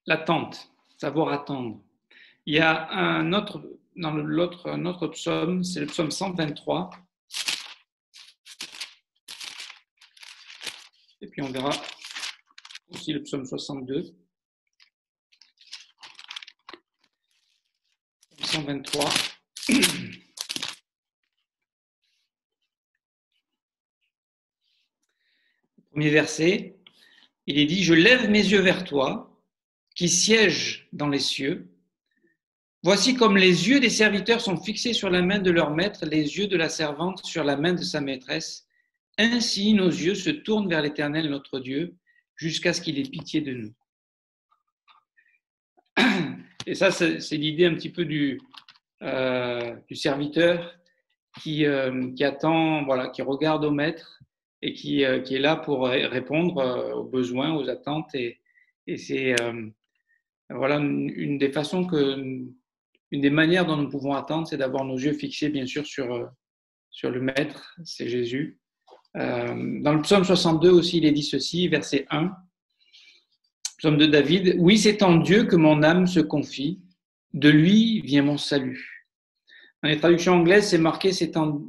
L'attente, savoir attendre. Il y a un autre psaume, c'est le psaume 123. Et puis on verra aussi le psaume 62. 123. Premier verset, il est dit « Je lève mes yeux vers toi, qui sièges dans les cieux. Voici comme les yeux des serviteurs sont fixés sur la main de leur maître, les yeux de la servante sur la main de sa maîtresse. Ainsi nos yeux se tournent vers l'Éternel notre Dieu, jusqu'à ce qu'il ait pitié de nous. » Et ça, c'est l'idée un petit peu du serviteur qui attend, voilà, qui regarde au maître et qui est là pour répondre aux besoins, aux attentes. Et c'est voilà une des façons une des manières dont nous pouvons attendre, c'est d'avoir nos yeux fixés, bien sûr, sur le maître, c'est Jésus. Dans le psaume 62 aussi, il est dit ceci, verset 1, psaume de David, « Oui, c'est en Dieu que mon âme se confie, de lui vient mon salut. » Dans les traductions anglaises, c'est marqué « c'est en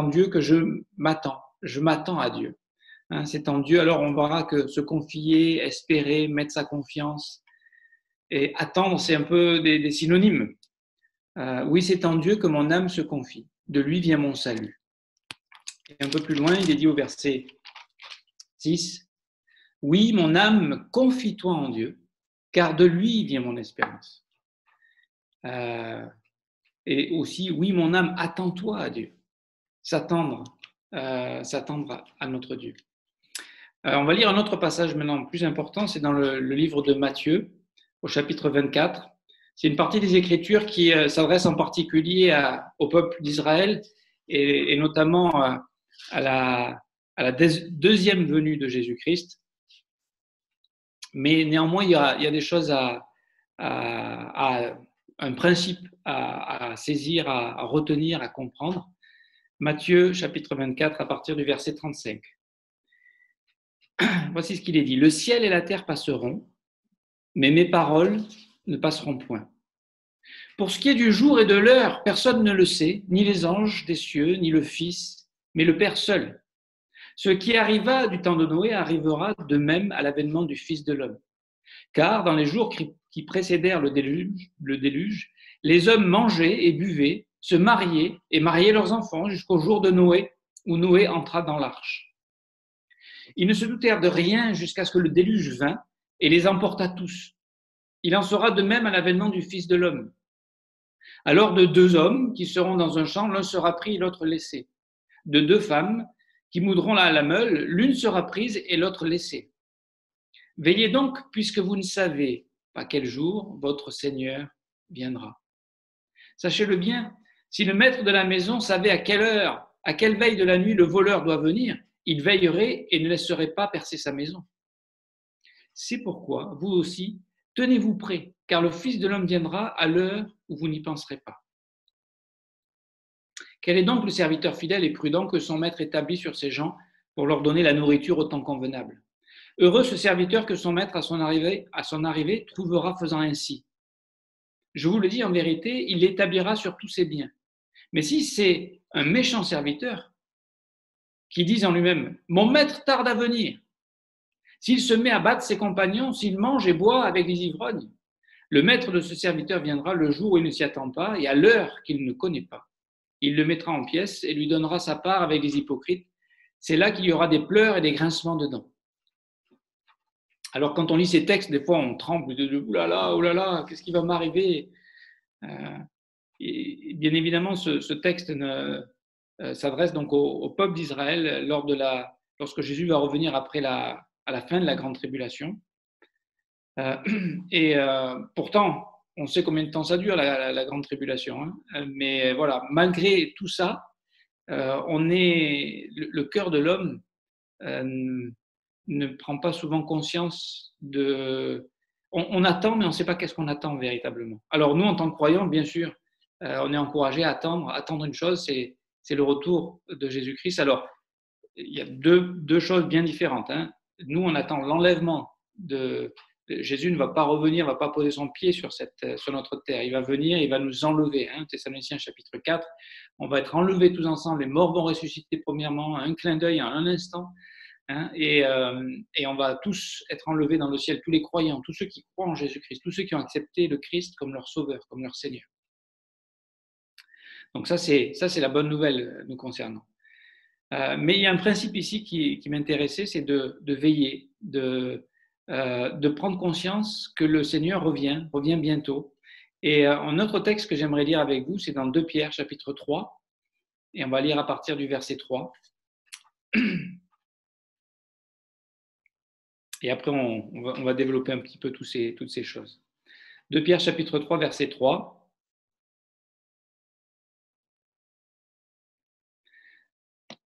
Dieu que je m'attends à Dieu. » C'est en Dieu, alors on verra que se confier, espérer, mettre sa confiance et attendre, c'est un peu des synonymes. Oui, c'est en Dieu que mon âme se confie, de lui vient mon salut. Et un peu plus loin, il est dit au verset 6, « Oui, mon âme, confie-toi en Dieu, car de lui vient mon espérance. » Et aussi, « Oui, mon âme, attends-toi à Dieu. » S'attendre à notre Dieu. On va lire un autre passage maintenant plus important, c'est dans le livre de Matthieu, au chapitre 24. C'est une partie des Écritures qui s'adresse en particulier au peuple d'Israël et notamment à la deuxième venue de Jésus-Christ. Mais néanmoins, il y a des choses un principe à saisir, à retenir, à comprendre. Matthieu, chapitre 24, à partir du verset 35. Voici ce qu'il est dit. « Le ciel et la terre passeront, mais mes paroles ne passeront point. Pour ce qui est du jour et de l'heure, personne ne le sait, ni les anges des cieux, ni le Fils, mais le Père seul. Ce qui arriva du temps de Noé arrivera de même à l'avènement du Fils de l'homme. Car dans les jours qui précédèrent le déluge, les hommes mangeaient et buvaient, se mariaient et mariaient leurs enfants jusqu'au jour de Noé, où Noé entra dans l'arche. Ils ne se doutèrent de rien jusqu'à ce que le déluge vînt et les emporta tous. Il en sera de même à l'avènement du Fils de l'homme. Alors de deux hommes qui seront dans un champ, l'un sera pris et l'autre laissé. De deux femmes qui moudront la meule, l'une sera prise et l'autre laissée. Veillez donc, puisque vous ne savez pas quel jour votre Seigneur viendra. Sachez-le bien, si le maître de la maison savait à quelle heure, à quelle veille de la nuit le voleur doit venir, il veillerait et ne laisserait pas percer sa maison. C'est pourquoi, vous aussi, tenez-vous prêts, car le Fils de l'homme viendra à l'heure où vous n'y penserez pas. Quel est donc le serviteur fidèle et prudent que son maître établit sur ses gens pour leur donner la nourriture au temps convenable? Heureux ce serviteur que son maître à son arrivée trouvera faisant ainsi. Je vous le dis en vérité, il l'établira sur tous ses biens. Mais si c'est un méchant serviteur qui dit en lui-même « Mon maître tarde à venir », s'il se met à battre ses compagnons, s'il mange et boit avec les ivrognes, le maître de ce serviteur viendra le jour où il ne s'y attend pas et à l'heure qu'il ne connaît pas. Il le mettra en pièces et lui donnera sa part avec les hypocrites. C'est là qu'il y aura des pleurs et des grincements de dents. Alors quand on lit ces textes, des fois on tremble de « oh là là, qu'est-ce qui va m'arriver ?» Et bien évidemment, ce texte s'adresse donc au peuple d'Israël lorsque Jésus va revenir à la fin de la grande tribulation. Pourtant, on sait combien de temps ça dure, la grande tribulation. Mais voilà, malgré tout ça, le cœur de l'homme ne prend pas souvent conscience on attend, mais on ne sait pas qu'est-ce qu'on attend véritablement. Alors nous, en tant que croyants, bien sûr, on est encouragé à attendre. Attendre une chose, c'est le retour de Jésus-Christ. Alors, il y a deux choses bien différentes. Nous, on attend l'enlèvement de Jésus ne va pas revenir, ne va pas poser son pied sur notre terre. Il va venir, il va nous enlever. Thessaloniciens chapitre 4, on va être enlevés tous ensemble. Les morts vont ressusciter premièrement, à un clin d'œil, en un instant. Et on va tous être enlevés dans le ciel, tous les croyants, tous ceux qui croient en Jésus-Christ, tous ceux qui ont accepté le Christ comme leur sauveur, comme leur Seigneur. Donc ça, c'est la bonne nouvelle nous concernant. Mais il y a un principe ici qui m'intéressait, c'est de veiller, de prendre conscience que le Seigneur revient bientôt. Et un autre texte que j'aimerais lire avec vous, c'est dans 2 Pierre, chapitre 3, et on va lire à partir du verset 3. Et après, on va développer un petit peu toutes ces choses. 2 Pierre, chapitre 3, verset 3.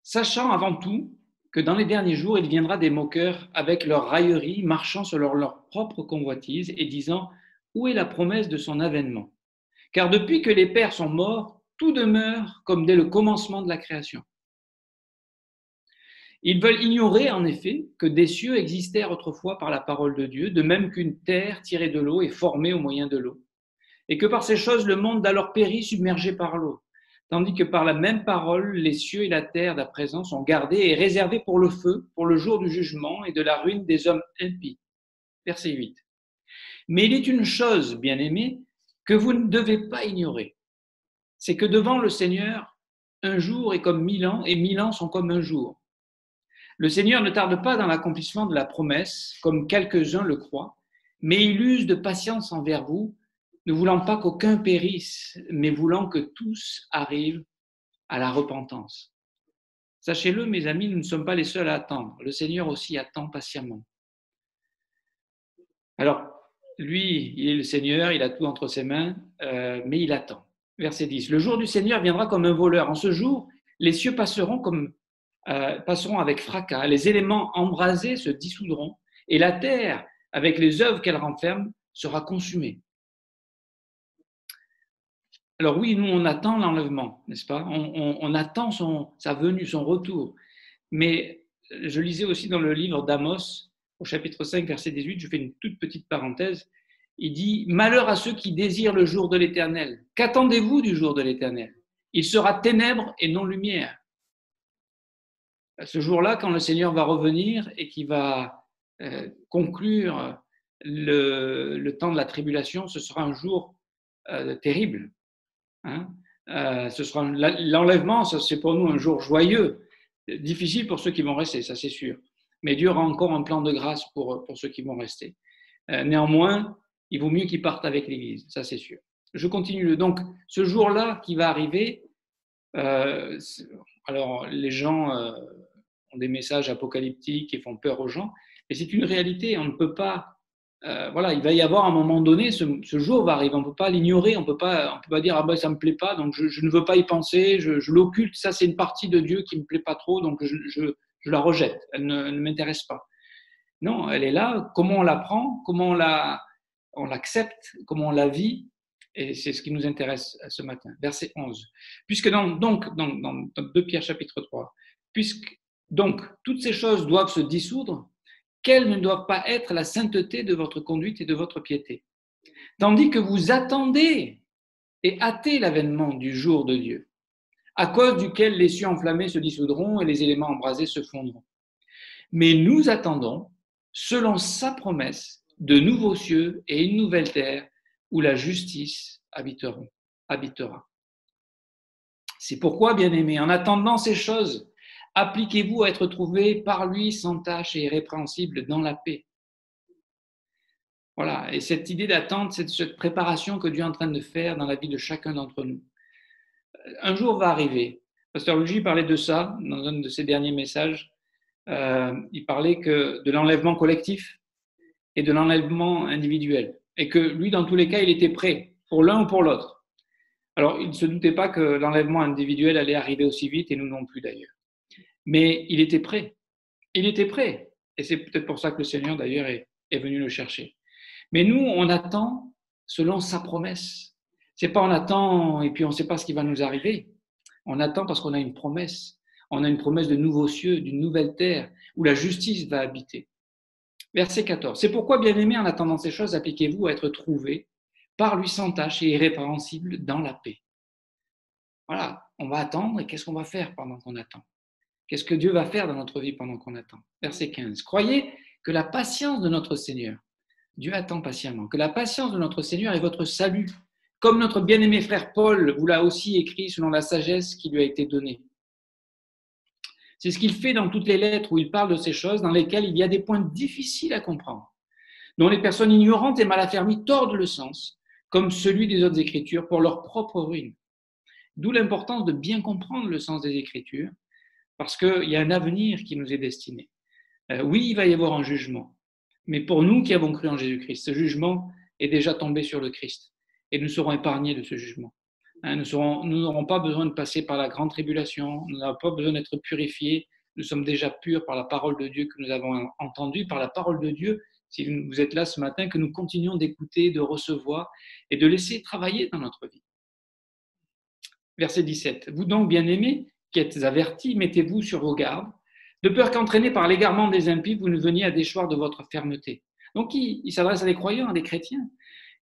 Sachant avant tout que dans les derniers jours, il viendra des moqueurs avec leur raillerie, marchant selon leur propre convoitise et disant « Où est la promesse de son avènement ?» Car depuis que les pères sont morts, tout demeure comme dès le commencement de la création. Ils veulent ignorer, en effet, que des cieux existèrent autrefois par la parole de Dieu, de même qu'une terre tirée de l'eau est formée au moyen de l'eau, et que par ces choses le monde d'alors périt submergé par l'eau, tandis que par la même parole, les cieux et la terre d'à présent sont gardés et réservés pour le feu, pour le jour du jugement et de la ruine des hommes impies. Verset 8. Mais il est une chose, bien-aimés, que vous ne devez pas ignorer, c'est que devant le Seigneur, un jour est comme 1000 ans et 1000 ans sont comme un jour. Le Seigneur ne tarde pas dans l'accomplissement de la promesse, comme quelques-uns le croient, mais il use de patience envers vous, ne voulant pas qu'aucun périsse, mais voulant que tous arrivent à la repentance. Sachez-le, mes amis, nous ne sommes pas les seuls à attendre. Le Seigneur aussi attend patiemment. Alors, lui, il est le Seigneur, il a tout entre ses mains, mais il attend. Verset 10. Le jour du Seigneur viendra comme un voleur. En ce jour, les cieux passeront avec fracas, les éléments embrasés se dissoudront, et la terre, avec les œuvres qu'elle renferme, sera consumée. Alors oui, nous, on attend l'enlèvement, n'est-ce pas ? On attend sa venue, son retour. Mais je lisais aussi dans le livre d'Amos, au chapitre 5, verset 18, je fais une toute petite parenthèse, il dit « Malheur à ceux qui désirent le jour de l'Éternel. Qu'attendez-vous du jour de l'Éternel ? Il sera ténèbres et non lumière. » Ce jour-là, quand le Seigneur va revenir et qu'il va conclure le temps de la tribulation, ce sera un jour terrible. Ce sera l'enlèvement, c'est pour nous un jour joyeux, difficile pour ceux qui vont rester, ça c'est sûr. Mais Dieu aura encore un plan de grâce pour ceux qui vont rester. Néanmoins, il vaut mieux qu'ils partent avec l'Église, ça c'est sûr. Je continue. Donc, ce jour-là qui va arriver, alors les gens ont des messages apocalyptiques et font peur aux gens, mais c'est une réalité, on ne peut pas. Voilà, il va y avoir un moment donné, ce jour va arriver, on ne peut pas l'ignorer, on ne peut pas dire « Ah ben ça ne me plaît pas, donc je ne veux pas y penser, je l'occulte, ça c'est une partie de Dieu qui ne me plaît pas trop, donc je la rejette, elle ne m'intéresse pas. » Non, elle est là, comment on la prend, comment on l'accepte, comment on la vit, et c'est ce qui nous intéresse ce matin. Verset 11. Puisque dans 2 Pierre chapitre 3, puisque donc toutes ces choses doivent se dissoudre, quelle ne doit pas être la sainteté de votre conduite et de votre piété, tandis que vous attendez et hâtez l'avènement du jour de Dieu, à cause duquel les cieux enflammés se dissoudront et les éléments embrasés se fondront. Mais nous attendons, selon sa promesse, de nouveaux cieux et une nouvelle terre où la justice habitera. C'est pourquoi, bien-aimés, en attendant ces choses, appliquez-vous à être trouvés par lui sans tache et irrépréhensible dans la paix. Voilà, et cette idée d'attente, c'est cette préparation que Dieu est en train de faire dans la vie de chacun d'entre nous. Un jour va arriver. Pasteur Luigi parlait de ça dans un de ses derniers messages. Il parlait de l'enlèvement collectif et de l'enlèvement individuel. Et que lui, dans tous les cas, il était prêt pour l'un ou pour l'autre. Alors, il ne se doutait pas que l'enlèvement individuel allait arriver aussi vite, et nous non plus d'ailleurs. Mais il était prêt. Il était prêt. Et c'est peut-être pour ça que le Seigneur, d'ailleurs, est venu le chercher. Mais nous, on attend selon sa promesse. C'est pas on attend et puis on ne sait pas ce qui va nous arriver. On attend parce qu'on a une promesse. On a une promesse de nouveaux cieux, d'une nouvelle terre, où la justice va habiter. Verset 14. C'est pourquoi, bien-aimés, en attendant ces choses, appliquez-vous à être trouvés par lui sans tache et irrépréhensible dans la paix. Voilà, on va attendre et qu'est-ce qu'on va faire pendant qu'on attend? Qu'est-ce que Dieu va faire dans notre vie pendant qu'on attend? Verset 15. Croyez que la patience de notre Seigneur, Dieu attend patiemment, que la patience de notre Seigneur est votre salut, comme notre bien-aimé frère Paul vous l'a aussi écrit selon la sagesse qui lui a été donnée. C'est ce qu'il fait dans toutes les lettres où il parle de ces choses dans lesquelles il y a des points difficiles à comprendre, dont les personnes ignorantes et mal affermies tordent le sens, comme celui des autres Écritures, pour leur propre ruine. D'où l'importance de bien comprendre le sens des Écritures, parce qu'il y a un avenir qui nous est destiné. Oui, il va y avoir un jugement, mais pour nous qui avons cru en Jésus-Christ, ce jugement est déjà tombé sur le Christ, et nous serons épargnés de ce jugement. Nous n'aurons pas besoin de passer par la grande tribulation, nous n'avons pas besoin d'être purifiés, nous sommes déjà purs par la parole de Dieu que nous avons entendue, par la parole de Dieu, si vous êtes là ce matin, que nous continuons d'écouter, de recevoir et de laisser travailler dans notre vie. Verset 17. Vous donc, bien-aimés, qui êtes avertis, mettez-vous sur vos gardes, de peur qu'entraînés par l'égarement des impies, vous ne veniez à déchoir de votre fermeté. Donc, il s'adresse à des croyants, à des chrétiens.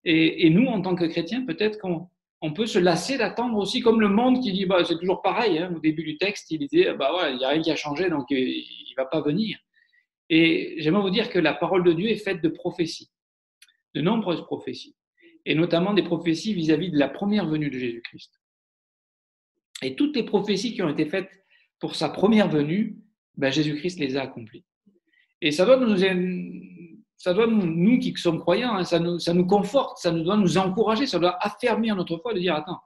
Et nous, en tant que chrétiens, peut-être qu'on peut se lasser d'attendre aussi, comme le monde qui dit, bah, c'est toujours pareil. Hein, au début du texte, il disait, bah ouais, il n'y a rien qui a changé, donc il ne va pas venir. Et j'aimerais vous dire que la parole de Dieu est faite de prophéties, de nombreuses prophéties, et notamment des prophéties vis-à-vis de la première venue de Jésus-Christ. Et toutes les prophéties qui ont été faites pour sa première venue, ben Jésus-Christ les a accomplies. Et ça doit nous qui sommes croyants, hein, ça nous conforte, ça doit nous encourager, ça doit affermir notre foi de dire, attends,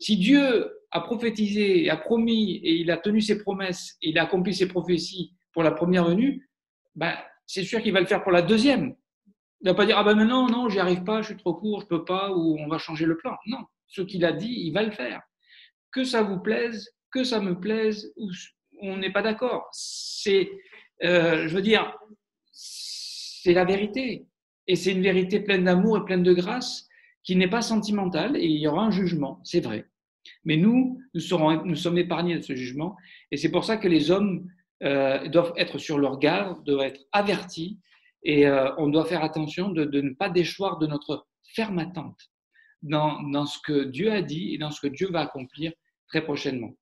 si Dieu a prophétisé, a promis et il a tenu ses promesses, et il a accompli ses prophéties pour la première venue, ben, c'est sûr qu'il va le faire pour la deuxième. Il ne va pas dire, ah ben maintenant, non, j'y arrive pas, je suis trop court, je peux pas, ou on va changer le plan. Non, ce qu'il a dit, il va le faire. Que ça vous plaise, que ça me plaise, ou on n'est pas d'accord. C'est, je veux dire, c'est la vérité. Et c'est une vérité pleine d'amour et pleine de grâce qui n'est pas sentimentale et il y aura un jugement, c'est vrai. Mais nous sommes épargnés de ce jugement et c'est pour ça que les hommes doivent être sur leur garde, doivent être avertis et on doit faire attention de ne pas déchoir de notre ferme attente dans ce que Dieu a dit et dans ce que Dieu va accomplir très prochainement.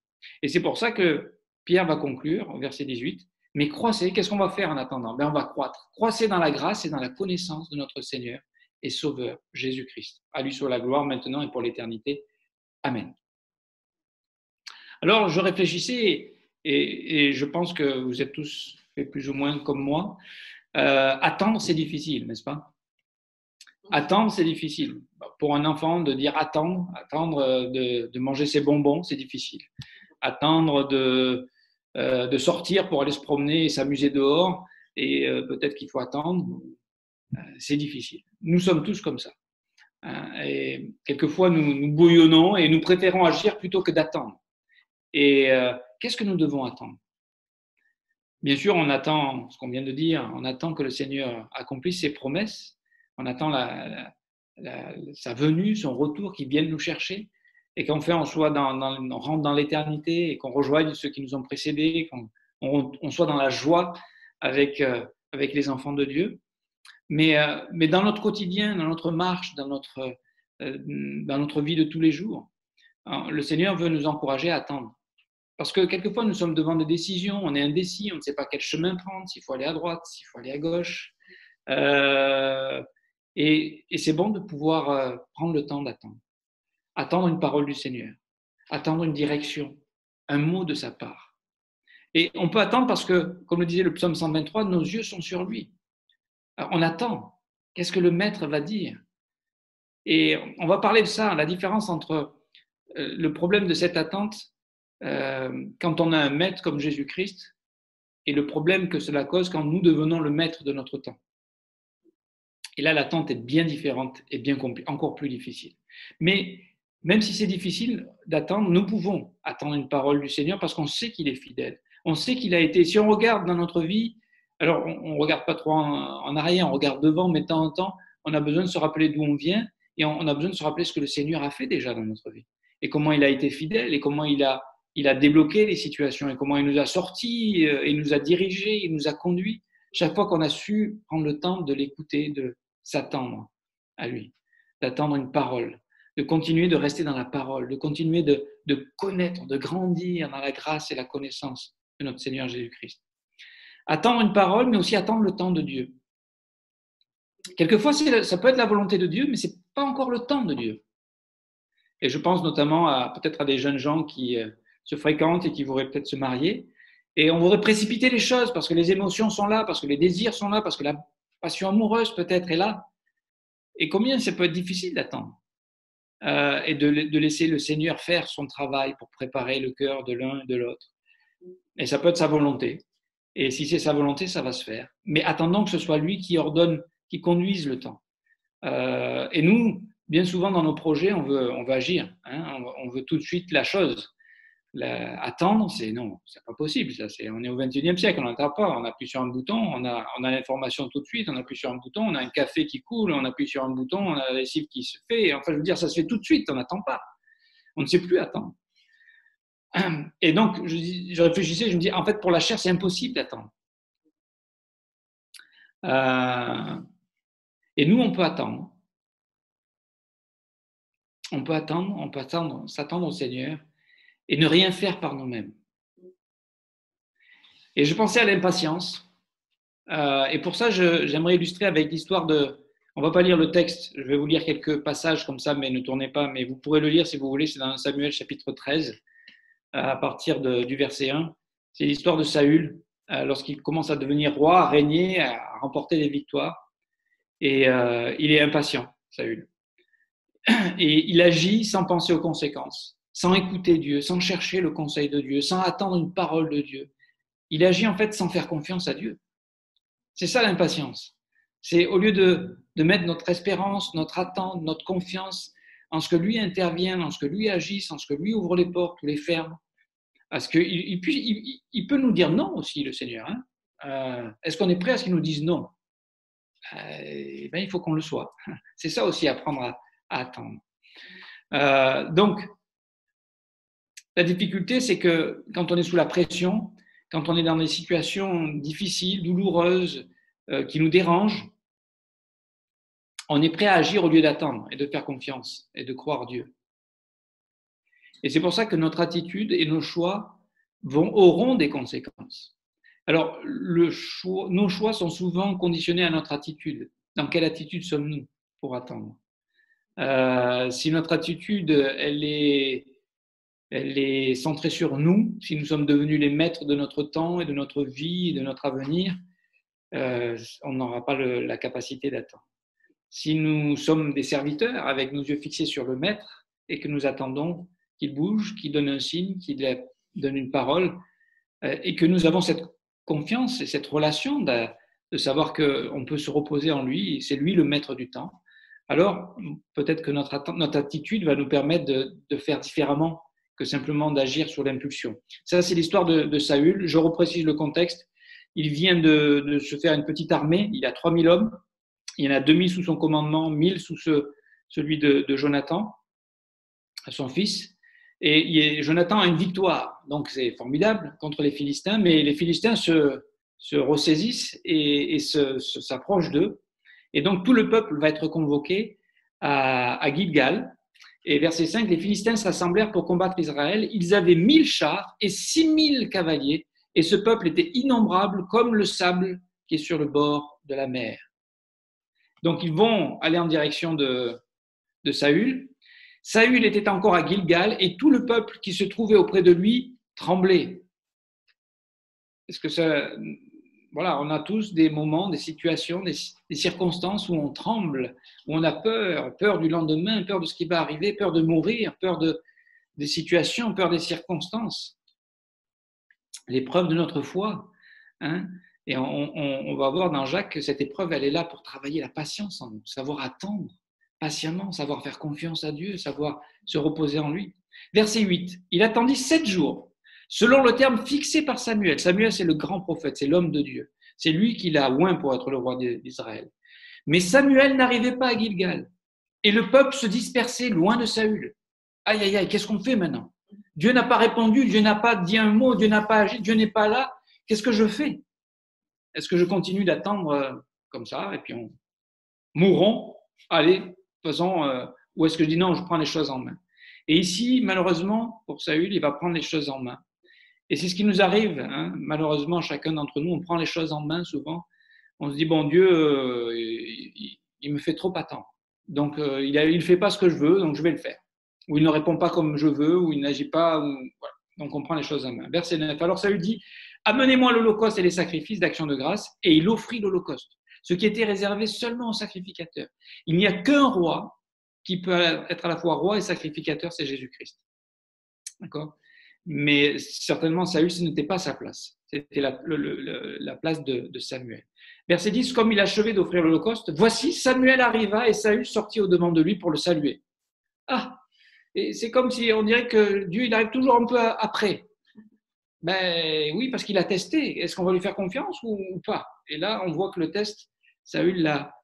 Et c'est pour ça que Pierre va conclure au verset 18. Mais croissez, qu'est-ce qu'on va faire en attendant? On va croître. Croissez dans la grâce et dans la connaissance de notre Seigneur et Sauveur Jésus-Christ. À lui soit la gloire maintenant et pour l'éternité. Amen. Alors, je réfléchissais et je pense que vous êtes tous fait plus ou moins comme moi. Attendre, c'est difficile, n'est-ce pas? Attendre, c'est difficile. Pour un enfant, de dire attendre de manger ses bonbons, c'est difficile. Attendre de sortir pour aller se promener et s'amuser dehors, et peut-être qu'il faut attendre, c'est difficile. Nous sommes tous comme ça. Et quelquefois, nous bouillonnons et nous préférons agir plutôt que d'attendre. Et qu'est-ce que nous devons attendre? Bien sûr, on attend ce qu'on vient de dire, on attend que le Seigneur accomplisse ses promesses, on attend sa venue, son retour, qu'il vienne nous chercher, et qu'enfin on rentre dans l'éternité et qu'on rejoigne ceux qui nous ont précédés, qu'on soit dans la joie avec les enfants de Dieu. Mais dans notre quotidien, dans notre marche, dans notre vie de tous les jours, le Seigneur veut nous encourager à attendre. Parce que quelquefois, nous sommes devant des décisions, on est indécis, on ne sait pas quel chemin prendre, s'il faut aller à droite, s'il faut aller à gauche. Et c'est bon de pouvoir prendre le temps d'attendre. Attendre une parole du Seigneur, attendre une direction, un mot de sa part. Et on peut attendre parce que, comme le disait le psaume 123, nos yeux sont sur lui. Alors, on attend. Qu'est-ce que le maître va dire? Et on va parler de ça, la différence entre le problème de cette attente quand on a un maître comme Jésus-Christ et le problème que cela cause quand nous devenons le maître de notre temps. Et là, l'attente est bien différente et encore plus difficile. Mais même si c'est difficile d'attendre, nous pouvons attendre une parole du Seigneur parce qu'on sait qu'il est fidèle. On sait qu'il a été. Si on regarde dans notre vie, alors on ne regarde pas trop en arrière, on regarde devant, mais de temps en temps, on a besoin de se rappeler d'où on vient et on a besoin de se rappeler ce que le Seigneur a fait déjà dans notre vie et comment il a été fidèle et comment il a débloqué les situations et comment il nous a sortis, il nous a dirigés, il nous a conduits. Chaque fois qu'on a su prendre le temps de l'écouter, de s'attendre à lui, d'attendre une parole, de continuer de rester dans la parole, de continuer de connaître, de grandir dans la grâce et la connaissance de notre Seigneur Jésus-Christ. Attendre une parole, mais aussi attendre le temps de Dieu. Quelquefois, ça peut être la volonté de Dieu, mais ce n'est pas encore le temps de Dieu. Et je pense notamment peut-être à des jeunes gens qui se fréquentent et qui voudraient peut-être se marier. Et on voudrait précipiter les choses parce que les émotions sont là, parce que les désirs sont là, parce que la passion amoureuse peut-être est là. Et combien ça peut être difficile d'attendre et de laisser le Seigneur faire son travail pour préparer le cœur de l'un et de l'autre. Et ça peut être sa volonté. Et si c'est sa volonté, ça va se faire. Mais attendons que ce soit lui qui ordonne, qui conduise le temps. Et nous, bien souvent dans nos projets, on veut agir. Hein, on veut tout de suite la chose. Attendre, non, c'est pas possible. On est au XXIe siècle, on n'attend pas. On appuie sur un bouton, on a l'information tout de suite, on appuie sur un bouton, on a un café qui coule, on appuie sur un bouton, on a la lessive qui se fait. Enfin, je veux dire, ça se fait tout de suite, on n'attend pas. On ne sait plus attendre. Et donc, je réfléchissais, je me dis, en fait, pour la chair, c'est impossible d'attendre. Et nous, on peut attendre. On peut attendre, s'attendre au Seigneur et ne rien faire par nous-mêmes. Et je pensais à l'impatience. Et pour ça, j'aimerais illustrer avec l'histoire de... On ne va pas lire le texte, je vais vous lire quelques passages comme ça, mais ne tournez pas, mais vous pourrez le lire si vous voulez, c'est dans Samuel chapitre 13, à partir du verset 1. C'est l'histoire de Saül, lorsqu'il commence à devenir roi, à régner, à remporter des victoires. Et il est impatient, Saül. Et il agit sans penser aux conséquences, sans écouter Dieu, sans chercher le conseil de Dieu, sans attendre une parole de Dieu. Il agit en fait sans faire confiance à Dieu. C'est ça l'impatience. C'est au lieu de mettre notre espérance, notre attente, notre confiance en ce que lui intervient, en ce que lui agisse, en ce que lui ouvre les portes ou les ferme. Parce qu'il peut nous dire non aussi, le Seigneur. Hein. Est-ce qu'on est prêt à ce qu'il nous dise non? Il faut qu'on le soit. C'est ça aussi apprendre à attendre. Donc, la difficulté, c'est que quand on est sous la pression, quand on est dans des situations difficiles, douloureuses, qui nous dérangent, on est prêt à agir au lieu d'attendre et de faire confiance et de croire Dieu. Et c'est pour ça que notre attitude et nos choix auront des conséquences. Alors, nos choix sont souvent conditionnés à notre attitude. Dans quelle attitude sommes-nous pour attendre? Si notre attitude, elle est centrée sur nous, si nous sommes devenus les maîtres de notre temps et de notre vie et de notre avenir, on n'aura pas la capacité d'attendre. Si nous sommes des serviteurs avec nos yeux fixés sur le maître et que nous attendons qu'il bouge, qu'il donne un signe, qu'il donne une parole, et que nous avons cette confiance et cette relation de savoir qu'on peut se reposer en lui, c'est lui le maître du temps, alors peut-être que notre attitude va nous permettre de faire différemment que simplement d'agir sur l'impulsion. Ça, c'est l'histoire de Saül. Je reprécise le contexte. Il vient de se faire une petite armée. Il a 3000 hommes. Il y en a 2000 sous son commandement, 1000 sous celui de Jonathan, son fils. Et Jonathan a une victoire. Donc, c'est formidable contre les Philistins. Mais les Philistins se ressaisissent et s'approchent d'eux. Et donc, tout le peuple va être convoqué à Gilgal. Et verset 5, les Philistins s'assemblèrent pour combattre Israël. Ils avaient 1000 chars et 6000 cavaliers. Et ce peuple était innombrable comme le sable qui est sur le bord de la mer. Donc, ils vont aller en direction de Saül. Saül était encore à Gilgal et tout le peuple qui se trouvait auprès de lui tremblait. Est-ce que ça... Voilà, on a tous des moments, des situations, des circonstances où on tremble, où on a peur du lendemain, peur de ce qui va arriver, peur de mourir, peur des situations, peur des circonstances. L'épreuve de notre foi. Hein, et on va voir dans Jacques que cette épreuve, elle est là pour travailler la patience en nous, savoir attendre patiemment, savoir faire confiance à Dieu, savoir se reposer en lui. Verset 8, il attendit 7 jours. Selon le terme fixé par Samuel. Samuel, c'est le grand prophète, c'est l'homme de Dieu. C'est lui qui l'a oint pour être le roi d'Israël. Mais Samuel n'arrivait pas à Gilgal. Et le peuple se dispersait loin de Saül. Aïe, aïe, aïe, qu'est-ce qu'on fait maintenant? Dieu n'a pas répondu, Dieu n'a pas dit un mot, Dieu n'a pas agi, Dieu n'est pas là. Qu'est-ce que je fais? Est-ce que je continue d'attendre comme ça et puis on mourrons? Allez, faisons. Ou est-ce que je dis non, je prends les choses en main? Et ici, malheureusement, pour Saül, il va prendre les choses en main. Et c'est ce qui nous arrive, hein. Malheureusement, chacun d'entre nous, on prend les choses en main souvent. On se dit, bon, Dieu, il me fait trop attendre. Donc, il ne fait pas ce que je veux, donc je vais le faire. Ou il ne répond pas comme je veux, ou il n'agit pas. Voilà. Donc, on prend les choses en main. Verset 9. Alors, Saül dit, amenez-moi l'holocauste et les sacrifices d'action de grâce. Et il offrit l'holocauste, ce qui était réservé seulement aux sacrificateurs. Il n'y a qu'un roi qui peut être à la fois roi et sacrificateur, c'est Jésus-Christ. D'accord? Mais certainement, Saül, ce n'était pas sa place. C'était la place de Samuel. Verset 10, comme il achevait d'offrir l'holocauste, voici, Samuel arriva et Saül sortit au-devant de lui pour le saluer. Ah, et c'est comme si on dirait que Dieu, il arrive toujours un peu après. Ben oui, parce qu'il a testé. Est-ce qu'on va lui faire confiance ou pas? Et là, on voit que le test, Saül a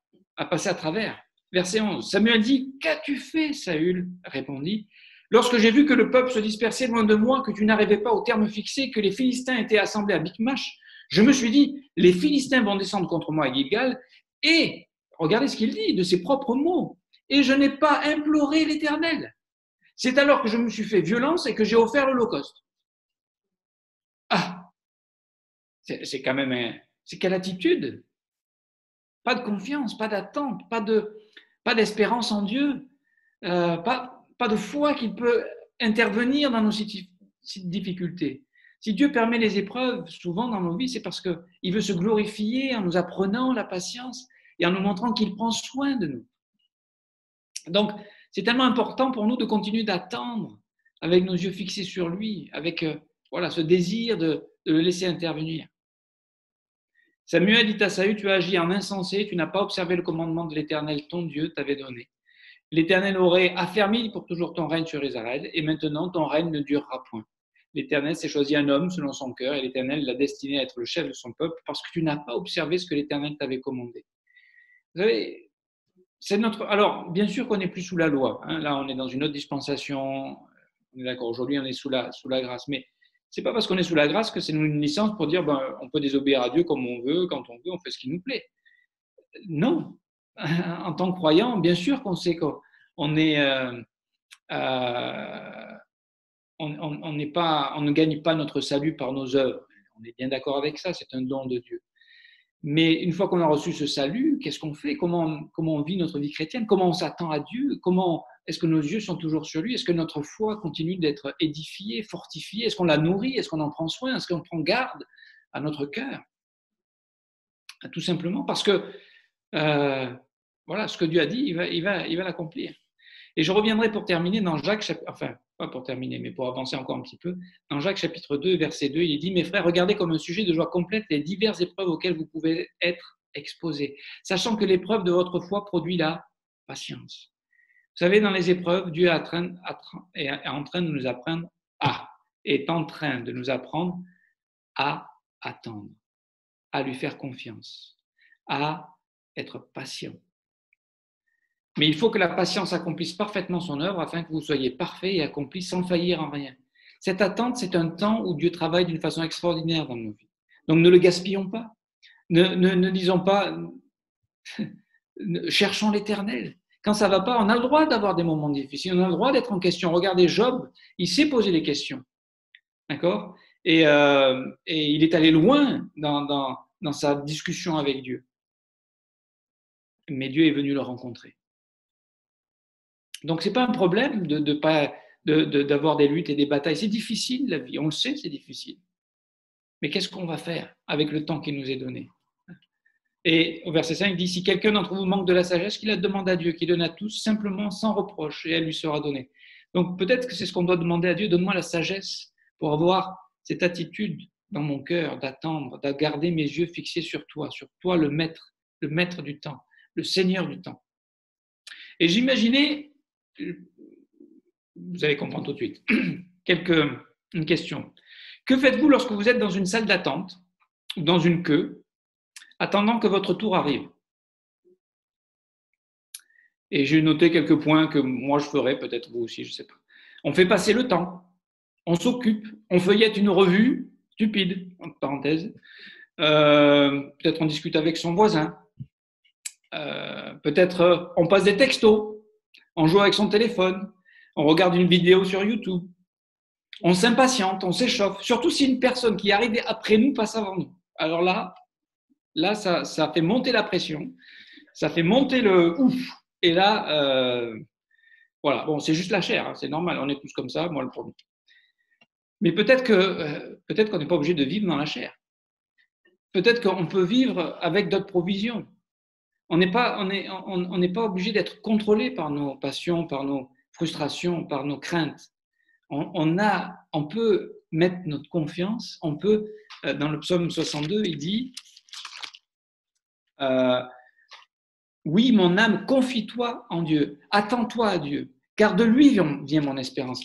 passé à travers. Verset 11, Samuel dit, qu'as-tu fait, Saül répondit, lorsque j'ai vu que le peuple se dispersait loin de moi, que tu n'arrivais pas au terme fixé, que les Philistins étaient assemblés à Bicmash, je me suis dit, les Philistins vont descendre contre moi à Gilgal, et regardez ce qu'il dit de ses propres mots, et je n'ai pas imploré l'Éternel. C'est alors que je me suis fait violence et que j'ai offert l'holocauste. Ah, c'est quand même c'est quelle attitude? Pas de confiance, pas d'attente, pas d'espérance en Dieu, pas de foi qu'il peut intervenir dans nos difficultés. Si Dieu permet les épreuves souvent dans nos vies, c'est parce qu'il veut se glorifier en nous apprenant la patience et en nous montrant qu'il prend soin de nous. Donc, c'est tellement important pour nous de continuer d'attendre avec nos yeux fixés sur lui, avec voilà, ce désir de le laisser intervenir. Samuel dit à Saül, tu as agi en insensé, tu n'as pas observé le commandement de l'Éternel, ton Dieu, t'avait donné. L'Éternel aurait affermi pour toujours ton règne sur Israël, et maintenant ton règne ne durera point. L'Éternel s'est choisi un homme selon son cœur, et l'Éternel l'a destiné à être le chef de son peuple, parce que tu n'as pas observé ce que l'Éternel t'avait commandé. Vous savez, c'est notre. Alors, bien sûr qu'on n'est plus sous la loi. Hein. Là, on est dans une autre dispensation. On est d'accord. Aujourd'hui, on est sous la grâce. Mais c'est pas parce qu'on est sous la grâce que c'est une licence pour dire on peut désobéir à Dieu comme on veut, quand on veut, on fait ce qui nous plaît. Non. En tant que croyant, bien sûr qu'on sait qu'on est. On ne gagne pas notre salut par nos œuvres. On est bien d'accord avec ça. C'est un don de Dieu. Mais une fois qu'on a reçu ce salut, qu'est-ce qu'on fait? Comment on vit notre vie chrétienne? Comment on s'attend à Dieu? Comment est-ce que nos yeux sont toujours sur lui? Est-ce que notre foi continue d'être édifiée, fortifiée? Est-ce qu'on la nourrit? Est-ce qu'on en prend soin? Est-ce qu'on prend garde à notre cœur? Tout simplement parce que voilà, ce que Dieu a dit, il va l'accomplir. Et je reviendrai pour terminer dans Jacques, enfin, pas pour terminer, mais pour avancer encore un petit peu, dans Jacques chapitre 2, verset 2, il dit, mes frères, regardez comme un sujet de joie complète les diverses épreuves auxquelles vous pouvez être exposés, sachant que l'épreuve de votre foi produit la patience. Vous savez, dans les épreuves, Dieu est en train de nous apprendre est en train de nous apprendre à attendre, à lui faire confiance, à être patient. Mais il faut que la patience accomplisse parfaitement son œuvre afin que vous soyez parfaits et accomplis sans faillir en rien. Cette attente, c'est un temps où Dieu travaille d'une façon extraordinaire dans nos vies. Donc ne le gaspillons pas. Ne disons pas cherchons l'Éternel. Quand ça ne va pas, on a le droit d'avoir des moments difficiles, on a le droit d'être en question. Regardez Job, il s'est posé des questions. D'accord? Et il est allé loin dans sa discussion avec Dieu. Mais Dieu est venu le rencontrer. Donc, ce n'est pas un problème d'avoir des luttes et des batailles. C'est difficile, la vie. On le sait, c'est difficile. Mais qu'est-ce qu'on va faire avec le temps qui nous est donné? Et au verset 5, il dit, si quelqu'un d'entre vous manque de la sagesse, qu'il la demande à Dieu, qui donne à tous simplement sans reproche, et elle lui sera donnée. Donc, peut-être que c'est ce qu'on doit demander à Dieu. Donne-moi la sagesse pour avoir cette attitude dans mon cœur d'attendre, de garder mes yeux fixés sur toi le maître du temps, le Seigneur du temps. Et j'imaginais, vous allez comprendre tout de suite, une question. Que faites-vous lorsque vous êtes dans une salle d'attente, ou dans une queue, attendant que votre tour arrive? Et j'ai noté quelques points que moi je ferais, peut-être vous aussi, je ne sais pas. On fait passer le temps, on s'occupe, on feuillette une revue, stupide, entre parenthèses, Peut-être on discute avec son voisin. Peut-être on passe des textos, on joue avec son téléphone, on regarde une vidéo sur YouTube, on s'impatiente, on s'échauffe, surtout si une personne qui arrive après nous passe avant nous. Alors là ça fait monter la pression, ça fait monter le ouf, et là, voilà, bon, c'est juste la chair, hein, c'est normal, on est tous comme ça, moi le premier. Mais peut-être qu'on n'est pas obligé de vivre dans la chair. Peut-être qu'on peut vivre avec d'autres provisions. On n'est pas obligé d'être contrôlé par nos passions, par nos frustrations, par nos craintes. On peut mettre notre confiance, on peut, dans le psaume 62, il dit oui, mon âme, confie-toi en Dieu, attends-toi à Dieu, car de lui vient mon espérance.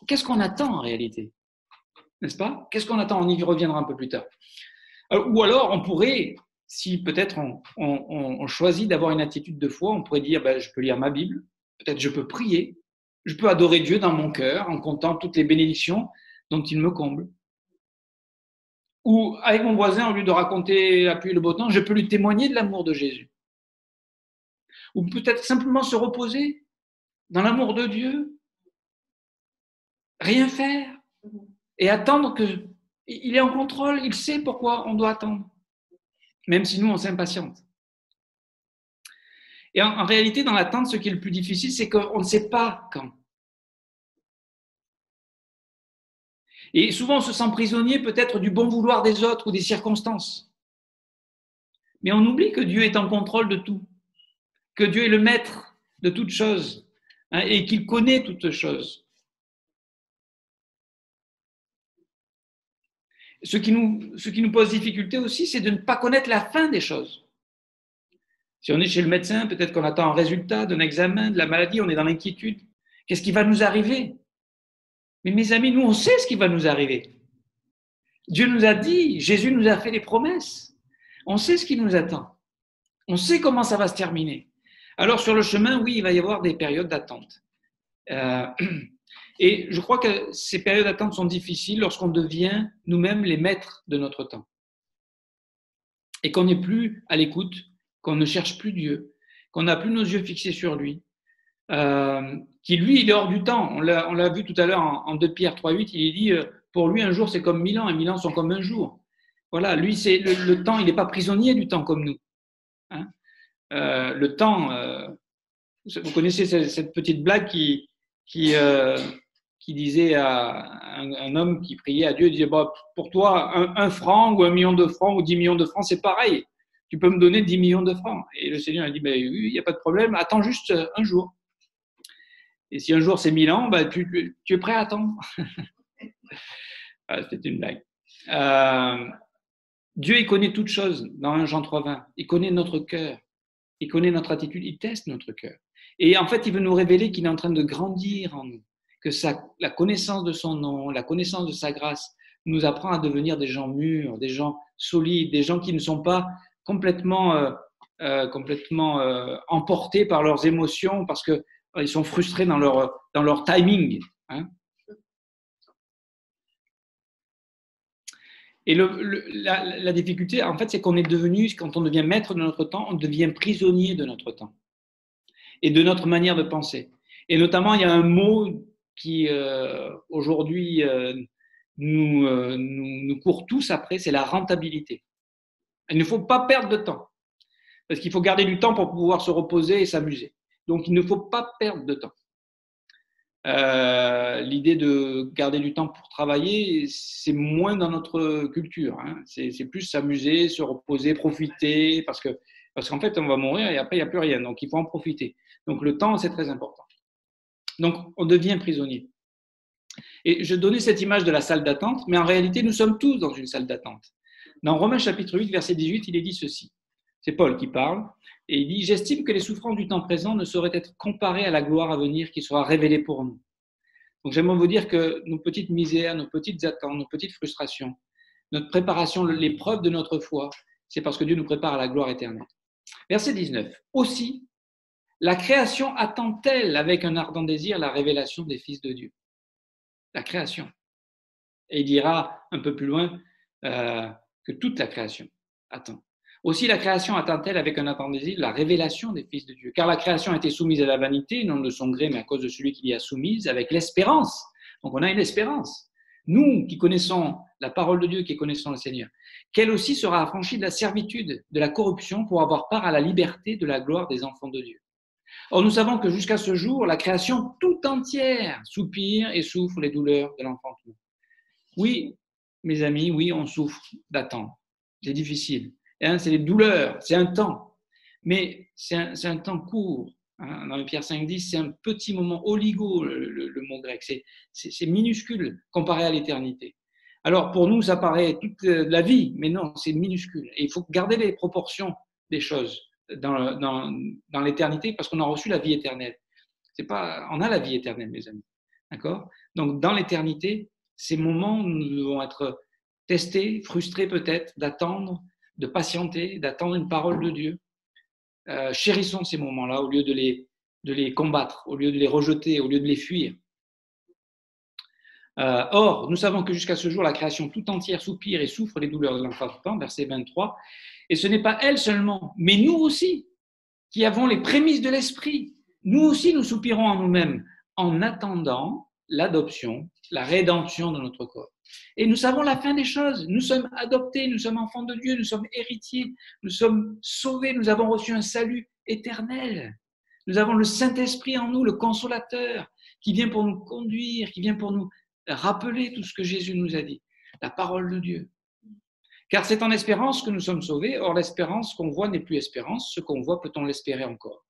Qu'est-ce qu'on attend en réalité? N'est-ce pas? Qu'est-ce qu'on attend? On y reviendra un peu plus tard. Ou alors, on pourrait, si peut-être on choisit d'avoir une attitude de foi, on pourrait dire, ben, je peux lire ma Bible, peut-être je peux prier, je peux adorer Dieu dans mon cœur en comptant toutes les bénédictions dont il me comble. Ou avec mon voisin, au lieu de raconter la pluie et le beau temps, je peux lui témoigner de l'amour de Jésus. Ou peut-être simplement se reposer dans l'amour de Dieu, rien faire et attendre qu'il est en contrôle, il sait pourquoi on doit attendre, même si nous, on s'impatiente. Et en réalité, dans l'attente, ce qui est le plus difficile, c'est qu'on ne sait pas quand. Et souvent, on se sent prisonnier peut-être du bon vouloir des autres ou des circonstances. Mais on oublie que Dieu est en contrôle de tout, que Dieu est le maître de toutes choses, hein, et qu'il connaît toutes choses. Ce qui nous pose difficulté aussi, c'est de ne pas connaître la fin des choses. Si on est chez le médecin, peut-être qu'on attend un résultat d'un examen, de la maladie, on est dans l'inquiétude. Qu'est-ce qui va nous arriver? Mais mes amis, nous, on sait ce qui va nous arriver. Dieu nous a dit, Jésus nous a fait des promesses. On sait ce qui nous attend. On sait comment ça va se terminer. Alors sur le chemin, oui, il va y avoir des périodes d'attente. Et je crois que ces périodes d'attente sont difficiles lorsqu'on devient nous-mêmes les maîtres de notre temps. Et qu'on n'est plus à l'écoute, qu'on ne cherche plus Dieu, qu'on n'a plus nos yeux fixés sur lui, qui lui, il est hors du temps. On l'a vu tout à l'heure en 2 Pierre 3,8, il dit pour lui, un jour, c'est comme 1000 ans, et 1000 ans sont comme un jour. Voilà, lui, c'est le temps, il n'est pas prisonnier du temps comme nous. Hein, le temps, vous connaissez cette petite blague qui disait à un homme qui priait à Dieu, il disait bah, pour toi, un franc ou 1 million de francs ou 10 millions de francs, c'est pareil. Tu peux me donner 10 millions de francs. Et le Seigneur a dit, oui, il n'y a pas de problème, attends juste un jour. Et si un jour c'est 1000 ans, bah, tu es prêt à attendre. C'était une blague. Dieu, il connaît toutes choses dans 1 Jean 3,20. Il connaît notre cœur. Il connaît notre attitude. Il teste notre cœur. Et en fait, il veut nous révéler qu'il est en train de grandir en nous. Que la connaissance de son nom, la connaissance de sa grâce nous apprend à devenir des gens mûrs, des gens solides, des gens qui ne sont pas complètement emportés par leurs émotions parce qu'ils sont frustrés dans leur timing. Hein. Et la difficulté, en fait, c'est qu'on est devenu, quand on devient maître de notre temps, on devient prisonnier de notre temps et de notre manière de penser. Et notamment, il y a un mot qui, aujourd'hui, nous court tous après, c'est la rentabilité. Il ne faut pas perdre de temps, parce qu'il faut garder du temps pour pouvoir se reposer et s'amuser. Donc, il ne faut pas perdre de temps. L'idée de garder du temps pour travailler, c'est moins dans notre culture. Hein. C'est plus s'amuser, se reposer, profiter, parce qu'en fait, on va mourir et après, il n'y a plus rien. Donc, il faut en profiter. Donc, le temps, c'est très important. Donc, on devient prisonnier. Et je donnais cette image de la salle d'attente, mais en réalité, nous sommes tous dans une salle d'attente. Dans Romains chapitre 8, verset 18, il est dit ceci. C'est Paul qui parle, et il dit « J'estime que les souffrances du temps présent ne sauraient être comparées à la gloire à venir qui sera révélée pour nous. » Donc j'aimerais vous dire que nos petites misères, nos petites attentes, nos petites frustrations, notre préparation, l'épreuve de notre foi, c'est parce que Dieu nous prépare à la gloire éternelle. Verset 19. « Aussi, la création attend-elle avec un ardent désir la révélation des fils de Dieu. » La création. Et il dira un peu plus loin que toute la création attend. Aussi, la création attend-elle avec un ardent désir la révélation des fils de Dieu. Car la création a été soumise à la vanité, non de son gré, mais à cause de celui qui l'y a soumise, avec l'espérance. Donc, on a une espérance. Nous qui connaissons la parole de Dieu, qui connaissons le Seigneur, qu'elle aussi sera affranchie de la servitude, de la corruption, pour avoir part à la liberté de la gloire des enfants de Dieu. Or, nous savons que jusqu'à ce jour, la création tout entière soupire et souffre les douleurs de l'enfantement. Oui, mes amis, oui, on souffre d'attendre. C'est difficile. C'est des douleurs, c'est un temps. Mais c'est un temps court. Dans le Pierre 5,10, c'est un petit moment, oligo, le mot grec. C'est minuscule comparé à l'éternité. Alors, pour nous, ça paraît toute la vie, mais non, c'est minuscule. Et il faut garder les proportions des choses dans l'éternité parce qu'on a reçu la vie éternelle. On a la vie éternelle, mes amis. D'accord ? Donc, dans l'éternité, ces moments où nous devons être testés, frustrés peut-être, d'attendre, de patienter, d'attendre une parole de Dieu. Chérissons ces moments-là au lieu de les combattre, au lieu de les rejeter, au lieu de les fuir. Or, nous savons que jusqu'à ce jour, la création tout entière soupire et souffre les douleurs de l'enfantement, verset 23, et ce n'est pas elle seulement, mais nous aussi, qui avons les prémices de l'esprit. Nous aussi, nous soupirons en nous-mêmes en attendant l'adoption, la rédemption de notre corps. Et nous savons la fin des choses. Nous sommes adoptés, nous sommes enfants de Dieu, nous sommes héritiers, nous sommes sauvés, nous avons reçu un salut éternel. Nous avons le Saint-Esprit en nous, le Consolateur, qui vient pour nous conduire, qui vient pour nous rappeler tout ce que Jésus nous a dit, la parole de Dieu. Car c'est en espérance que nous sommes sauvés. Or, l'espérance qu'on voit n'est plus espérance. Ce qu'on voit, peut-on l'espérer encore ?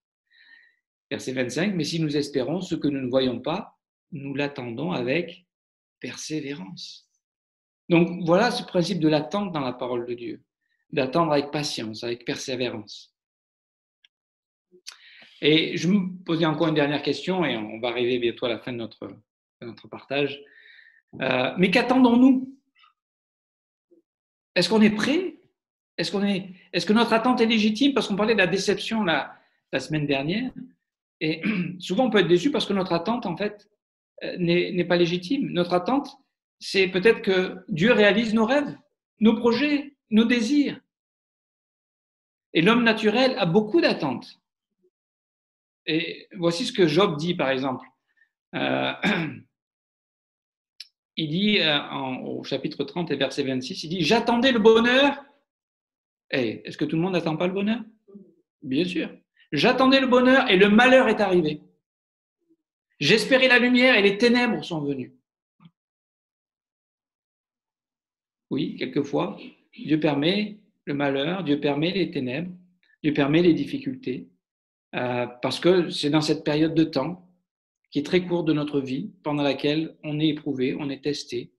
Verset 25, mais si nous espérons ce que nous ne voyons pas, nous l'attendons avec persévérance. Donc, voilà ce principe de l'attente dans la parole de Dieu. D'attendre avec patience, avec persévérance. Et je me posais encore une dernière question, et on va arriver bientôt à la fin de notre partage. Mais qu'attendons-nous ? Est-ce qu'on est prêt ? Est-ce que notre attente est légitime ? Parce qu'on parlait de la déception la semaine dernière. Et souvent, on peut être déçu parce que notre attente, en fait, n'est pas légitime. Notre attente, c'est peut-être que Dieu réalise nos rêves, nos projets, nos désirs. Et l'homme naturel a beaucoup d'attentes. Et voici ce que Job dit, par exemple. Il dit, au chapitre 30 et verset 26, il dit « J'attendais le bonheur. » Est-ce que tout le monde n'attend pas le bonheur ? Bien sûr. « J'attendais le bonheur et le malheur est arrivé. J'espérais la lumière et les ténèbres sont venues. » Oui, quelquefois, Dieu permet le malheur, Dieu permet les ténèbres, Dieu permet les difficultés, parce que c'est dans cette période de temps qui est très courte de notre vie, pendant laquelle on est éprouvé, on est testé,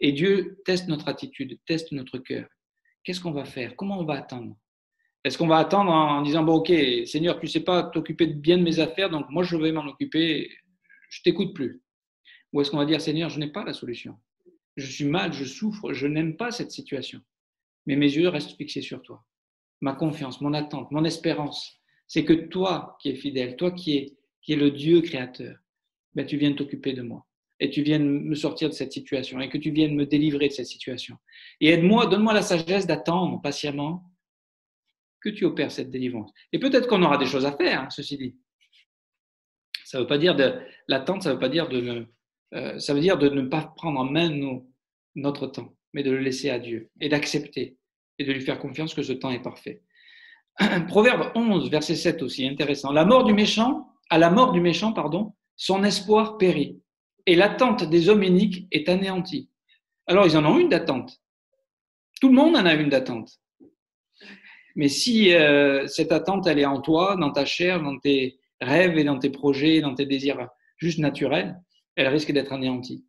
et Dieu teste notre attitude, teste notre cœur. Qu'est-ce qu'on va faire ? Comment on va attendre ? Est-ce qu'on va attendre en disant « Bon, ok, Seigneur, tu ne sais pas t'occuper bien de mes affaires, donc moi je vais m'en occuper, je ne t'écoute plus. » Ou est-ce qu'on va dire « Seigneur, je n'ai pas la solution. Je suis mal, je souffre, je n'aime pas cette situation. Mais mes yeux restent fixés sur toi. Ma confiance, mon attente, mon espérance, c'est que toi qui es fidèle, toi qui es le Dieu créateur, ben, tu viennes t'occuper de moi. Et tu viennes me sortir de cette situation et que tu viennes me délivrer de cette situation. Et aide-moi, donne-moi la sagesse d'attendre patiemment que tu opères cette délivrance. Et peut-être qu'on aura des choses à faire, hein, ceci dit. Ça veut pas dire l'attente, ça veut pas dire ça veut dire de ne pas prendre en main notre temps, mais de le laisser à Dieu et d'accepter et de lui faire confiance que ce temps est parfait. Proverbe 11, verset 7 aussi, intéressant. À la mort du méchant, son espoir périt et l'attente des hommes iniques est anéantie. Alors, ils en ont une d'attente. Tout le monde en a une d'attente. Mais si cette attente, elle est en toi, dans ta chair, dans tes rêves et dans tes projets, dans tes désirs juste naturels, elle risque d'être anéantie.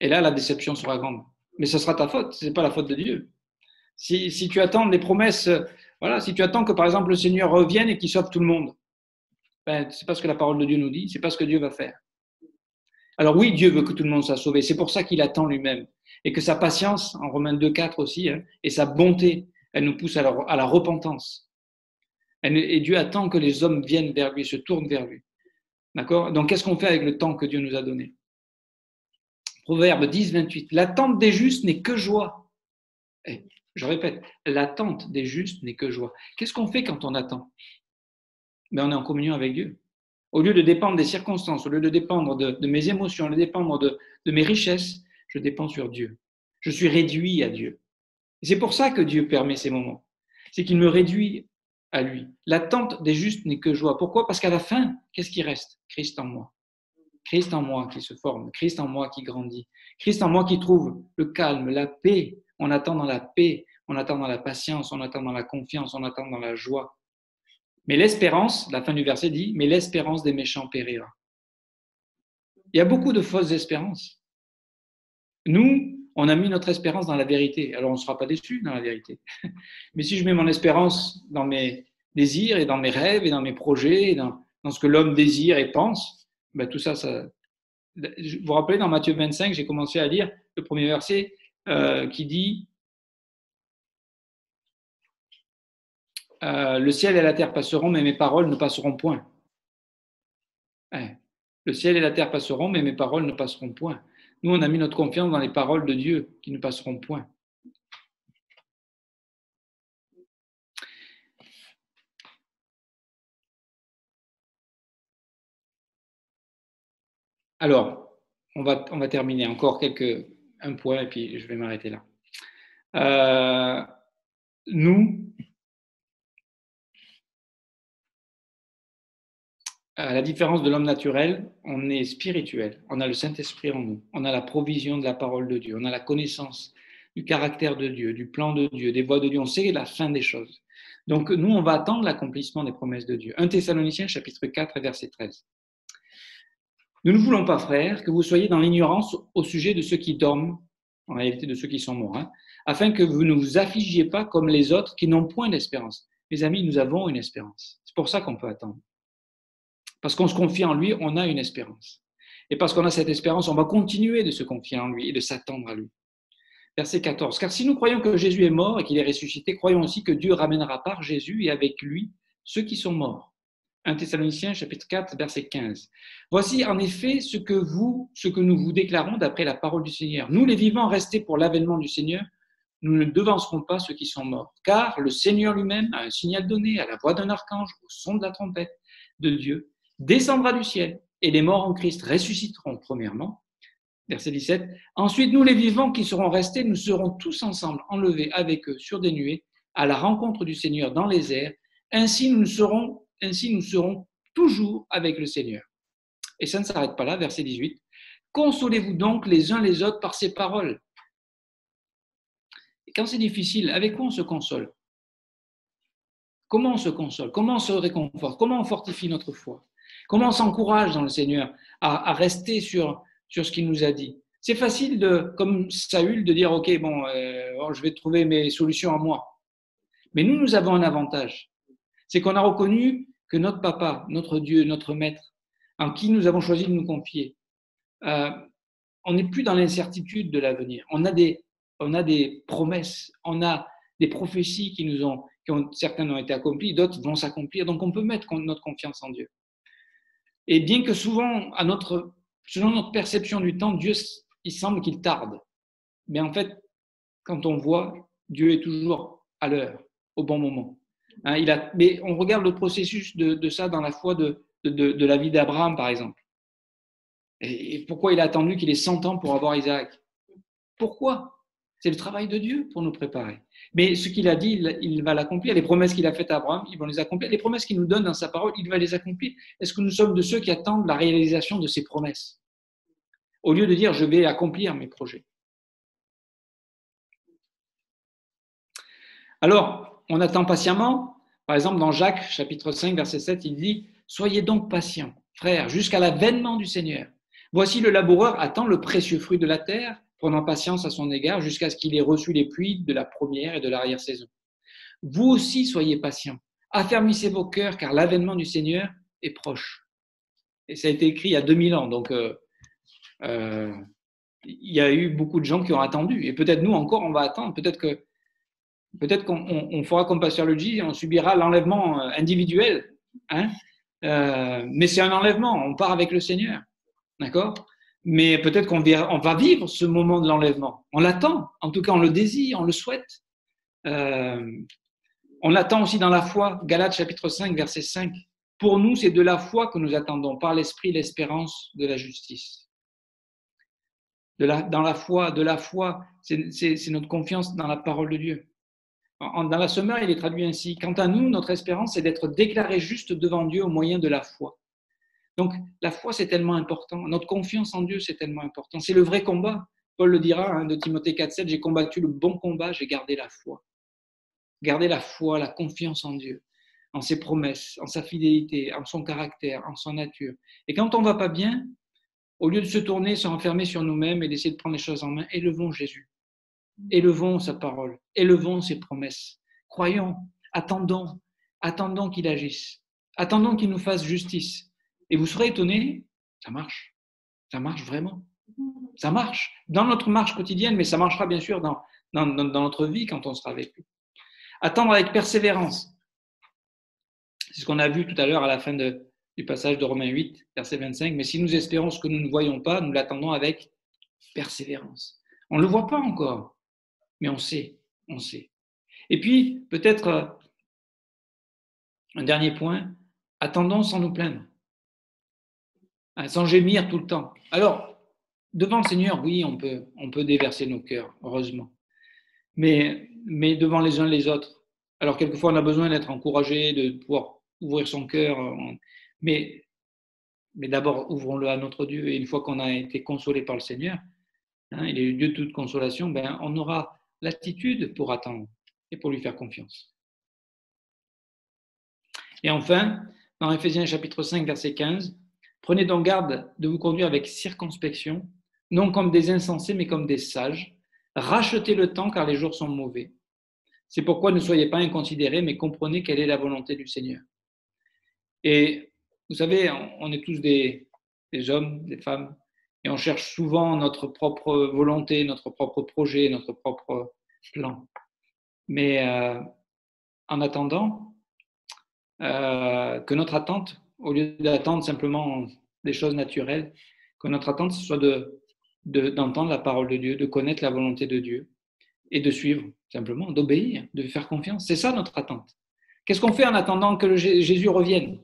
Et là, la déception sera grande. Mais ce sera ta faute, ce n'est pas la faute de Dieu. Si tu attends des promesses, voilà, si tu attends que par exemple le Seigneur revienne et qu'il sauve tout le monde, ben, c'est pas ce que la parole de Dieu nous dit, c'est pas ce que Dieu va faire. Alors oui, Dieu veut que tout le monde soit sauvé, c'est pour ça qu'il attend lui-même. Et que sa patience, en Romains 2,4 aussi, hein, et sa bonté, elle nous pousse à la repentance. Et Dieu attend que les hommes viennent vers lui, se tournent vers lui. D'accord ? Donc qu'est-ce qu'on fait avec le temps que Dieu nous a donné ? Proverbe 10, 28. L'attente des justes n'est que joie. Je répète, l'attente des justes n'est que joie. Qu'est-ce qu'on fait quand on attend? Ben, on est en communion avec Dieu. Au lieu de dépendre des circonstances, au lieu de dépendre de mes émotions, au lieu de dépendre de mes richesses, je dépends sur Dieu. Je suis réduit à Dieu. Et c'est pour ça que Dieu permet ces moments. C'est qu'il me réduit à lui. L'attente des justes n'est que joie. Pourquoi? Parce qu'à la fin, qu'est-ce qui reste? Christ en moi. Christ en moi qui se forme, Christ en moi qui grandit, Christ en moi qui trouve le calme, la paix. On attend dans la paix, on attend dans la patience, on attend dans la confiance, on attend dans la joie. Mais l'espérance, la fin du verset dit, mais l'espérance des méchants périra. Il y a beaucoup de fausses espérances. Nous, on a mis notre espérance dans la vérité. Alors, on ne sera pas déçu dans la vérité. Mais si je mets mon espérance dans mes désirs et dans mes rêves et dans mes projets, et dans ce que l'homme désire et pense, ben tout ça. Vous vous rappelez, dans Matthieu 25, j'ai commencé à lire le premier verset qui dit le ciel et la terre passeront, mais mes paroles ne passeront point. Le ciel et la terre passeront, mais mes paroles ne passeront point. Nous, on a mis notre confiance dans les paroles de Dieu qui ne passeront point. Alors, on va terminer encore un point et puis je vais m'arrêter là. Nous, à la différence de l'homme naturel, on est spirituel. On a le Saint-Esprit en nous. On a la provision de la parole de Dieu. On a la connaissance du caractère de Dieu, du plan de Dieu, des voies de Dieu. On sait la fin des choses. Donc, nous, on va attendre l'accomplissement des promesses de Dieu. 1 Thessaloniciens, chapitre 4, verset 13. Nous ne voulons pas, frères, que vous soyez dans l'ignorance au sujet de ceux qui dorment, en réalité de ceux qui sont morts, afin que vous ne vous affligiez pas comme les autres qui n'ont point d'espérance. Mes amis, nous avons une espérance. C'est pour ça qu'on peut attendre. Parce qu'on se confie en lui, on a une espérance. Et parce qu'on a cette espérance, on va continuer de se confier en lui et de s'attendre à lui. Verset 14. Car si nous croyons que Jésus est mort et qu'il est ressuscité, croyons aussi que Dieu ramènera par Jésus et avec lui ceux qui sont morts. 1 Thessaloniciens, chapitre 4, verset 15. Voici en effet ce que nous vous déclarons d'après la parole du Seigneur. Nous, les vivants restés pour l'avènement du Seigneur, nous ne devancerons pas ceux qui sont morts. Car le Seigneur lui-même a un signal donné à la voix d'un archange, au son de la trompette de Dieu, descendra du ciel, et les morts en Christ ressusciteront premièrement. Verset 17. Ensuite, nous les vivants qui serons restés, nous serons tous ensemble enlevés avec eux sur des nuées à la rencontre du Seigneur dans les airs. Ainsi nous serons toujours avec le Seigneur. Et ça ne s'arrête pas là, verset 18. Consolez-vous donc les uns les autres par ces paroles. Et quand c'est difficile, avec quoi on se console? Comment on se console? Comment on se réconforte? Comment on fortifie notre foi? Comment on s'encourage dans le Seigneur à rester sur ce qu'il nous a dit? C'est facile, comme Saül, de dire « Ok, je vais trouver mes solutions à moi ». Mais nous avons un avantage. C'est qu'on a reconnu que notre papa, notre Dieu, notre maître, en qui nous avons choisi de nous confier, on n'est plus dans l'incertitude de l'avenir. On a des promesses, on a des prophéties certaines ont été accomplies, d'autres vont s'accomplir. Donc on peut mettre notre confiance en Dieu. Et bien que souvent, selon notre perception du temps, Dieu, il semble qu'il tarde. Mais en fait, quand on voit, Dieu est toujours à l'heure, au bon moment. Mais on regarde le processus de ça dans la foi de la vie d'Abraham, par exemple. Et pourquoi il a attendu qu'il ait 100 ans pour avoir Isaac? Pourquoi? C'est le travail de Dieu pour nous préparer. Mais ce qu'il a dit, il va l'accomplir. Les promesses qu'il a faites à Abraham, il va les accomplir. Les promesses qu'il nous donne dans sa parole, il va les accomplir. Est-ce que nous sommes de ceux qui attendent la réalisation de ces promesses, au lieu de dire « je vais accomplir mes projets ». Alors, on attend patiemment. Par exemple, dans Jacques, chapitre 5, verset 7, il dit « Soyez donc patients, frères, jusqu'à l'avènement du Seigneur. Voici le laboureur attend le précieux fruit de la terre, prenant patience à son égard jusqu'à ce qu'il ait reçu les pluies de la première et de l'arrière-saison. Vous aussi soyez patients, affermissez vos cœurs, car l'avènement du Seigneur est proche. » Et ça a été écrit il y a 2000 ans, donc il y a eu beaucoup de gens qui ont attendu. Et peut-être nous encore, on va attendre. Peut-être qu'on fera comme Pasteur le dit, on subira l'enlèvement individuel. Mais c'est un enlèvement, on part avec le Seigneur. D'accord? Mais peut-être qu'on va vivre ce moment de l'enlèvement. On l'attend, en tout cas on le désire, on le souhaite. On attend aussi dans la foi, Galates chapitre 5, verset 5. Pour nous, c'est de la foi que nous attendons, par l'esprit, l'espérance de la justice. Dans la foi, c'est notre confiance dans la parole de Dieu. Dans la Sommeur, il est traduit ainsi. Quant à nous, notre espérance, c'est d'être déclarés justes devant Dieu au moyen de la foi. Donc, la foi, c'est tellement important. Notre confiance en Dieu, c'est tellement important. C'est le vrai combat. Paul le dira de Timothée 4,7, j'ai combattu le bon combat, j'ai gardé la foi. Garder la foi, la confiance en Dieu, en ses promesses, en sa fidélité, en son caractère, en sa nature. Et quand on ne va pas bien, au lieu de se tourner, se renfermer sur nous-mêmes et d'essayer de prendre les choses en main, élevons Jésus. Élevons sa parole, élevons ses promesses. Croyons, attendons qu'il agisse, attendons qu'il nous fasse justice. Et vous serez étonnés, ça marche vraiment. Ça marche dans notre marche quotidienne, mais ça marchera bien sûr dans notre vie quand on sera avec lui. Attendre avec persévérance. C'est ce qu'on a vu tout à l'heure à la fin du passage de Romains 8, verset 25. Mais si nous espérons ce que nous ne voyons pas, nous l'attendons avec persévérance. On ne le voit pas encore, mais on sait. Et puis, peut-être un dernier point, attendons sans nous plaindre, sans gémir tout le temps. Alors, devant le Seigneur, oui, on peut déverser nos cœurs, heureusement. Mais devant les uns les autres. Alors, quelquefois, on a besoin d'être encouragé, de pouvoir ouvrir son cœur. Mais d'abord, ouvrons-le à notre Dieu. Et une fois qu'on a été consolé par le Seigneur, il est le Dieu de toute consolation, on aura l'attitude pour attendre et pour lui faire confiance. Et enfin, dans Éphésiens chapitre 5, verset 15, prenez donc garde de vous conduire avec circonspection, non comme des insensés, mais comme des sages. Rachetez le temps, car les jours sont mauvais. C'est pourquoi ne soyez pas inconsidérés, mais comprenez quelle est la volonté du Seigneur. Et vous savez, on est tous des hommes, des femmes, et on cherche souvent notre propre volonté, notre propre projet, notre propre plan. Mais en attendant, que notre attente, au lieu d'attendre simplement des choses naturelles, que notre attente soit d'entendre la parole de Dieu, de connaître la volonté de Dieu et de suivre, simplement, d'obéir, de faire confiance. C'est ça notre attente. Qu'est-ce qu'on fait en attendant que Jésus revienne ?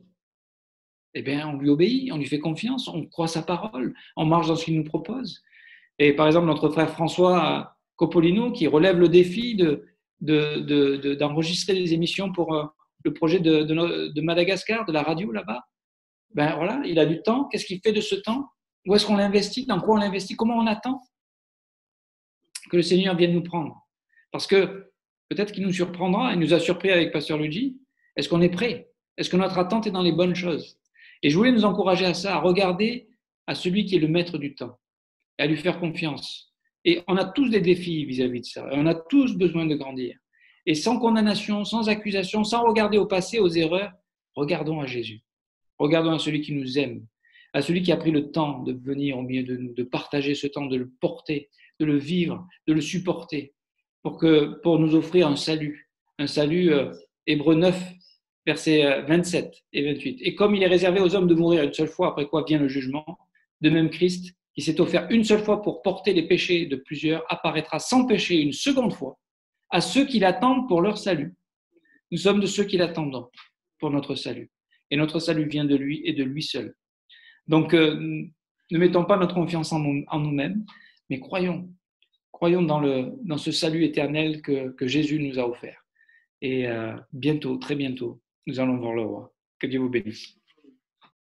Eh bien, on lui obéit, on lui fait confiance, on croit sa parole, on marche dans ce qu'il nous propose. Et par exemple, notre frère François Coppolino, qui relève le défi d'enregistrer des émissions pour le projet de Madagascar, de la radio là-bas, voilà, il a du temps. Qu'est-ce qu'il fait de ce temps ? Où est-ce qu'on l'investit ? Dans quoi on l'investit ? Comment on attend que le Seigneur vienne nous prendre ? Parce que peut-être qu'il nous surprendra, il nous a surpris avec Pasteur Luigi. Est-ce qu'on est prêt ? Est-ce que notre attente est dans les bonnes choses ? Et je voulais nous encourager à ça, à regarder à celui qui est le maître du temps, et à lui faire confiance. Et on a tous des défis vis-à-vis de ça. On a tous besoin de grandir. Et sans condamnation, sans accusation, sans regarder au passé, aux erreurs, regardons à Jésus. Regardons à celui qui nous aime, à celui qui a pris le temps de venir au milieu de nous, de partager ce temps, de le porter, de le vivre, de le supporter, pour nous offrir un salut Hébreux 9, versets 27 et 28. Et comme il est réservé aux hommes de mourir une seule fois, après quoi vient le jugement, de même Christ, qui s'est offert une seule fois pour porter les péchés de plusieurs, apparaîtra sans péché une seconde fois à ceux qui l'attendent pour leur salut. Nous sommes de ceux qui l'attendons pour notre salut. Et notre salut vient de lui et de lui seul. Donc, ne mettons pas notre confiance en nous-mêmes, mais croyons dans ce salut éternel que Jésus nous a offert. Et bientôt, très bientôt, nous allons voir le roi. Que Dieu vous bénisse.